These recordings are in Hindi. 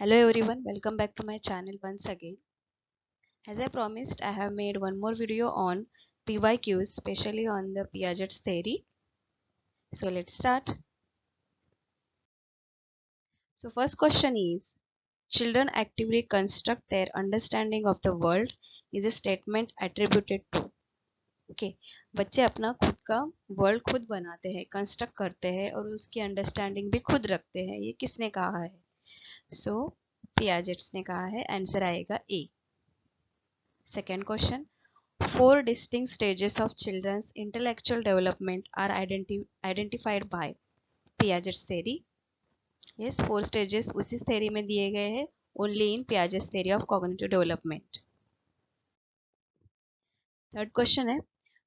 Hello everyone, welcome back to my channel once again. As I promised, I have made one more video on PYQs, especially on the Piaget's theory. So let's start. So first question is, children actively construct their understanding of the world is a statement attributed to. Okay, बच्चे अपना खुद का वर्ल्ड खुद बनाते हैं, कंस्ट्रक्ट करते हैं और उसकी अंडरस्टैंडिंग भी खुद रखते हैं. ये किसने कहा है? सो पियाजेट्स ने कहा है. आंसर आएगा ए. Second question. Four distinct stages of children's intellectual development are identified by Piaget's theory. Yes, four stages उसी theory में दिए गए हैं, only in Piaget's theory of cognitive development. Third question है,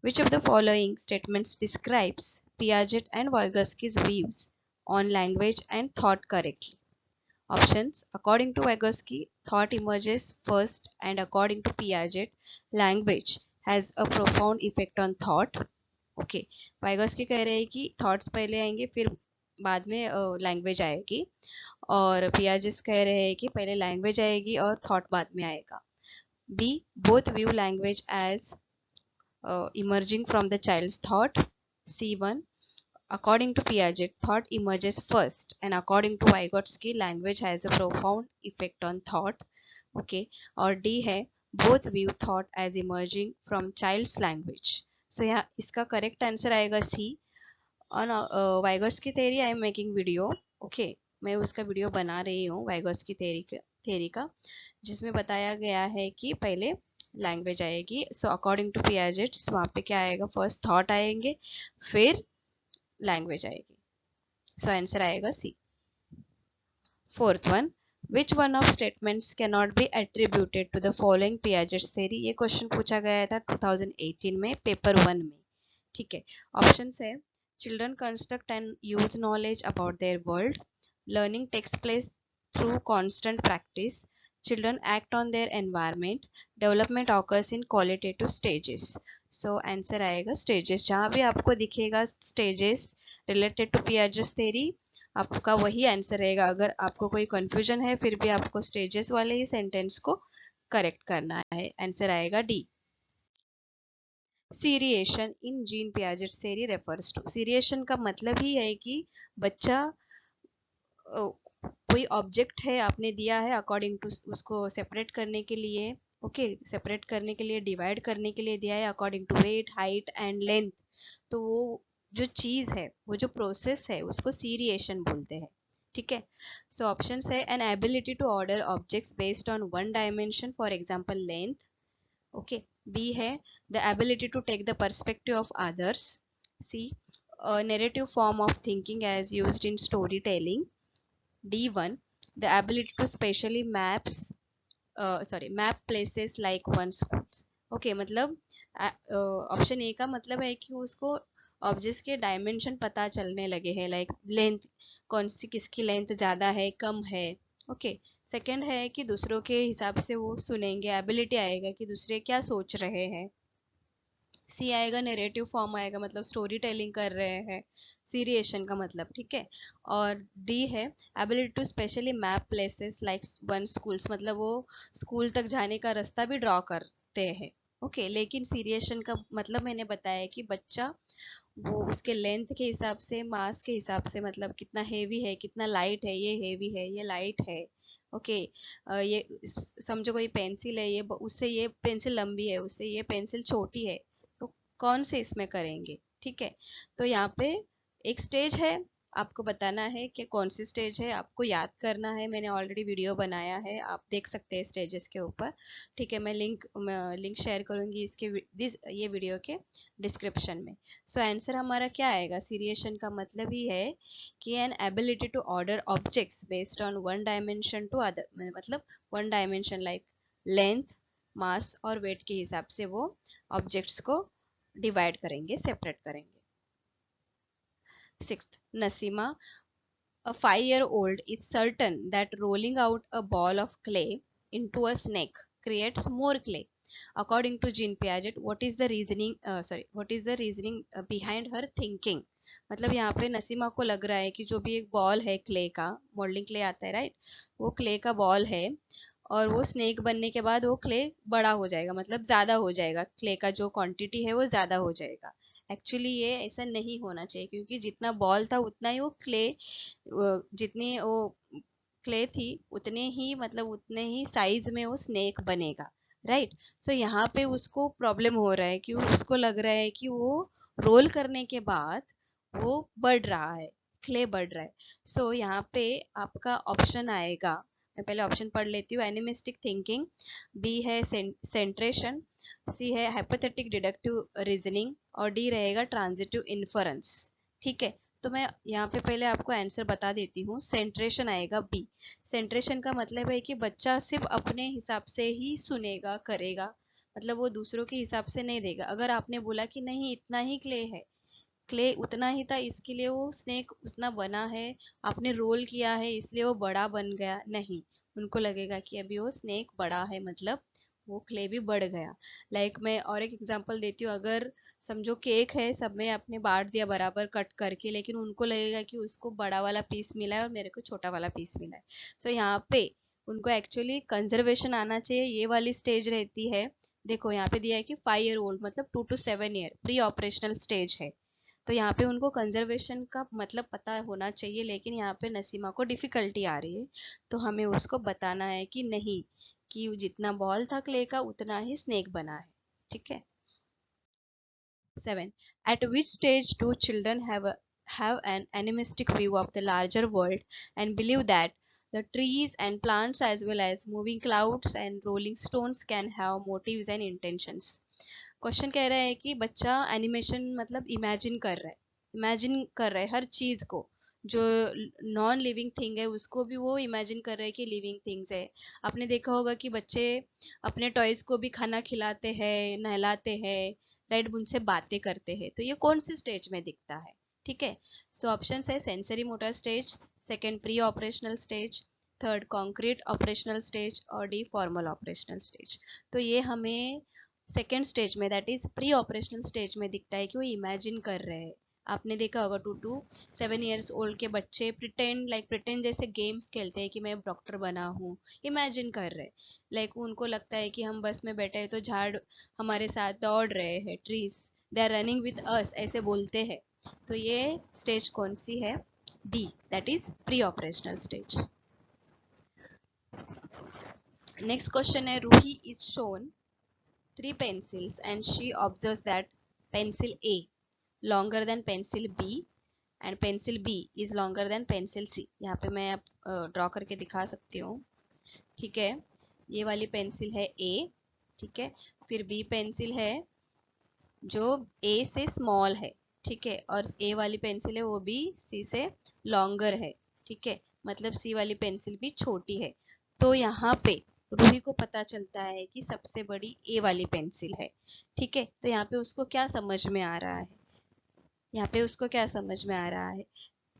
which of the following statements describes Piaget and Vygotsky's views on language and thought correctly? Options. According to Vygotsky, thought emerges first, and according to Piaget, language has a profound effect on thought. Okay, Vygotsky कह रहे हैं कि थॉट्स पहले आएंगे फिर बाद में लैंग्वेज आएगी, और पियाजेस कह रहे हैं कि पहले लैंग्वेज आएगी और थॉट बाद में आएगा. B, both view language as emerging from the child's thought. C1, according to Piaget, thought emerges first, and according to Vygotsky, language has a profound effect on thought. Okay, और D है, both view thought as emerging from child's language. So यहाँ इसका correct answer आएगा C. On Vygotsky theory I am making video. Okay, मैं उसका वीडियो बना रही हूँ Vygotsky theory का, जिसमें बताया गया है कि पहले लैंग्वेज आएगी. सो अकॉर्डिंग टू पियाजेट वहाँ पे क्या आएगा? फर्स्ट थॉट आएंगे, फिर लैंग्वेज आएगी. सो आंसर आएगा C. Fourth one, which one of statements can not be attributed to the following Piaget's theory. ये क्वेश्चन पूछा गया था 2018 में पेपर 1 में. ठीक है, ऑप्शंस है, children construct and use knowledge about their world, learning takes place through constant practice, children act on their environment, development occurs in qualitative stages. So answer आएगा stages. जहाँ भी आपको दिखेगा stages related to Piaget's theory, आपका वही आंसर रहेगा. अगर आपको कोई confusion है फिर भी आपको stages वाले ही sentence को correct करना है. आंसर आएगा D. Seriation in gene Piaget theory refers to. Seriation का मतलब ही है कि बच्चा कोई ऑब्जेक्ट है आपने दिया है, अकॉर्डिंग टू उसको सेपरेट करने के लिए, ओके, सेपरेट करने के लिए, डिवाइड करने के लिए दिया है according to weight, height and length. तो वो जो चीज है, वो जो प्रोसेस है, उसको सीरिएशन बोलते हैं. ठीक है. सो ऑप्शंस है, an ability to order objects based on one dimension, for example length. Okay. B है, the ability to take the perspective of others. C, narrative form of thinking as used in storytelling. D1, the ability to spatially map places like one schools. Okay, मतलब ऑप्शन ए का मतलब है कि उसको ऑब्जेक्ट्स के डायमेंशन पता चलने लगे हैं, लाइक लेंथ, कौन सी किसकी लेंथ ज़्यादा है, कम है. ओके. सेकंड है कि दूसरों के हिसाब से वो सुनेंगे, एबिलिटी आएगा कि दूसरे क्या सोच रहे हैं. सी आएगा, नरेटिव फॉर्म आएगा, मतलब स्टोरी टेलिंग कर रहे हैं, सीरिएशन का मतलब. ठीक है. और डी है, ability to spatially map places like one schools, मतलब वो स्कूल तक जाने का रास्ता भी ड्रॉ करते हैं. ओके. लेकिन सीरिएशन का मतलब मैंने बताया कि बच्चा वो उसके लेंथ के हिसाब से, मास के हिसाब से, मतलब कितना हेवी है, कितना लाइट है, ये हेवी है, ये लाइट है. ओके. ये समझो कोई पेंसिल है, ये उससे ये पेंसिल लंबी है, उससे ये पेंसिल छोटी है, तो कौन से इसमें करेंगे. ठीक है. तो यहाँ पे एक स्टेज है, आपको बताना है कि कौन सी स्टेज है, आपको याद करना है. मैंने ऑलरेडी वीडियो बनाया है, आप देख सकते हैं स्टेजेस के ऊपर. ठीक है, मैं लिंक शेयर करूंगी इसके ये वीडियो के डिस्क्रिप्शन में. सो आंसर हमारा क्या आएगा? सीरिएशन का मतलब ही है कि an ability to order objects based on one dimension to other, मतलब one dimension like length, mass और वेट के हिसाब से वो ऑब्जेक्ट्स को डिवाइड करेंगे, सेपरेट करेंगे. Sixth, Nasima, a 5-year-old is certain that rolling out a ball of clay into a snake creates more clay. According to Jean Piaget, what is the reasoning behind her thinking? मतलब यहाँ पे नसीमा को लग रहा है कि जो भी एक बॉल है क्ले का, मोल्डिंग क्ले आता है राइट, वो क्ले का बॉल है और वो स्नेक बनने के बाद वो क्ले बड़ा हो जाएगा, मतलब ज़्यादा हो जाएगा, क्ले का जो क्वांटिटी है वो ज़्यादा हो जाएगा। एक्चुअली ये ऐसा नहीं होना चाहिए, क्योंकि जितना बॉल था उतना ही वो क्ले, जितनी वो क्ले थी उतने ही, मतलब उतने ही साइज में वो स्नेक बनेगा राइट। सो यहाँ पे उसको प्रॉब्लम हो रहा है कि उसको लग रहा है कि वो रोल करने के बाद वो बढ़ रहा है, क्ले बढ़ रहा है। सो यहाँ पे आपका ऑप्शन आएगा, मैं पहले ऑप्शन पढ़ लेती हूँ। एनिमिस्टिक थिंकिंग, बी है सेंट्रेशन, सी है हाइपोथेटिक डिडक्टिव रीजनिंग और डी रहेगा ट्रांजिटिव इन्फरेंस। ठीक है, तो मैं यहाँ पे पहले आपको आंसर बता देती हूँ। सेंट्रेशन आएगा बी। सेंट्रेशन का मतलब है कि बच्चा सिर्फ अपने हिसाब से ही सुनेगा करेगा, मतलब वो दूसरों के हिसाब से नहीं देगा। अगर आपने बोला कि नहीं इतना ही क्ले है, क्ले उतना ही था इसके लिए वो स्नेक उतना बना है, आपने रोल किया है इसलिए वो बड़ा बन गया, नहीं, उनको लगेगा कि अभी वो स्नेक बड़ा है, मतलब वो क्ले भी बढ़ गया। लाइक मैं और एक एग्जांपल देती हूँ। अगर समझो केक है, सब में आपने बांट दिया बराबर कट करके, लेकिन उनको लगेगा कि उसको बड़ा वाला पीस मिला है और मेरे को छोटा वाला पीस मिला है। सो यहाँ पे उनको एक्चुअली कंजर्वेशन आना चाहिए, ये वाली स्टेज रहती है। देखो यहाँ पे दिया है कि 5 ईयर ओल्ड, मतलब 2 to 7 year pre operational stage है। तो यहाँ पे उनको कंजर्वेशन का मतलब पता होना चाहिए, लेकिन यहाँ पे नसीमा को डिफिकल्टी आ रही है, तो हमें उसको बताना है कि नहीं, कि जितना बॉल था क्ले का उतना ही स्नेक बना है। ठीक है। 7. At which stage do children have an animistic view of the larger world and believe that the trees and plants as well as moving clouds and rolling stones can have motives and intentions? Question कह रहा है कि बच्चा एनिमेशन मतलब इमेजिन कर रहा है, इमेजिन कर रहा है हर चीज को, जो नॉन लिविंग थिंग है उसको भी वो इमेजिन कर रहे हैं कि लिविंग थिंग्स है। आपने देखा होगा कि बच्चे अपने टॉयज को भी खाना खिलाते हैं, नहलाते हैं राइट, उनसे बातें करते हैं। तो ये कौन सी स्टेज में दिखता है? ठीक है। सो ऑप्शन है sensory motor stage, second pre operational stage, third concrete operational stage और डी फॉर्मल ऑपरेशनल स्टेज। तो ये हमें सेकेंड स्टेज में, that is pre operational stage में दिखता है कि वो इमेजिन कर रहे हैं। आपने देखा होगा 2 to 7 ईयर्स ओल्ड के बच्चे प्रिटेंड जैसे गेम्स खेलते हैं कि मैं डॉक्टर बना हूँ, इमेजिन कर रहे हैं। उनको लगता है कि हम बस में बैठे हैं तो झाड़ हमारे साथ दौड़ रहे हैं, trees they are running with us, ऐसे बोलते हैं। तो ये स्टेज कौन सी है? B, that is pre operational stage. Next question है, Roohi is shown 3 pencils and she observes that pencil A longer than pencil B and pencil B is longer than pencil C। यहाँ पे मैं ड्रॉ करके दिखा सकती हूँ। ठीक है, ये वाली पेंसिल है A, ठीक है, फिर B पेंसिल है जो A से स्मॉल है, ठीक है, और A वाली पेंसिल है वो भी C से लॉन्गर है, ठीक है, मतलब C वाली पेंसिल भी छोटी है। तो यहाँ पे रूही को पता चलता है कि सबसे बड़ी A वाली पेंसिल है। ठीक है, तो यहाँ पे उसको क्या समझ में आ रहा है? यहाँ पे उसको क्या समझ में आ रहा है?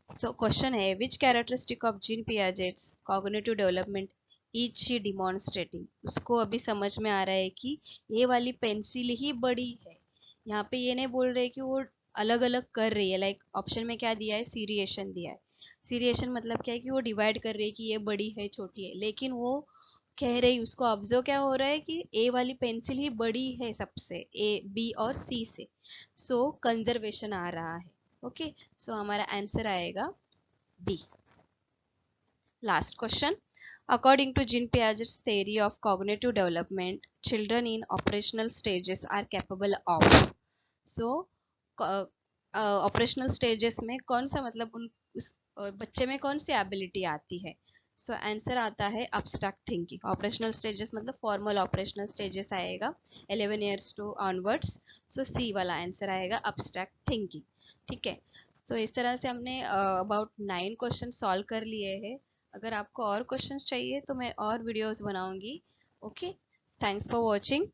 सो क्वेश्चन है, which characteristic of Jean Piaget's cognitive development is she demonstrating? उसको अभी समझ में आ रहा है कि ये वाली पेंसिल ही बड़ी है। यहाँ पे ये नहीं बोल रहे कि वो अलग अलग कर रही है। ऑप्शन में क्या दिया है? सीरिएशन दिया है। सीरिएशन मतलब क्या है कि वो डिवाइड कर रही है कि ये बड़ी है छोटी है, लेकिन वो कह रही, उसको ऑब्जर्व क्या हो रहा है कि ए वाली पेंसिल ही बड़ी है सबसे, ए बी और सी से। सो कंजर्वेशन आ रहा है। ओके, सो हमारा आंसर आएगा B. Last question, according to Jean Piaget's theory of cognitive development, children in operational stages are capable of। So operational stages में कौन सा, मतलब उस बच्चे में कौन सी एबिलिटी आती है? सो आंसर आता है अब्स्ट्रैक्ट थिंकिंग। ऑपरेशनल स्टेजेस मतलब फॉर्मल ऑपरेशनल स्टेजेस आएगा 11 ईयर्स टू ऑनवर्ड्स। सो सी वाला आंसर आएगा अब्स्ट्रैक्ट थिंकिंग। ठीक है, सो इस तरह से हमने अबाउट 9 क्वेश्चन सॉल्व कर लिए हैं। अगर आपको और क्वेश्चन चाहिए तो मैं और वीडियोस बनाऊंगी। Okay, thanks for watching.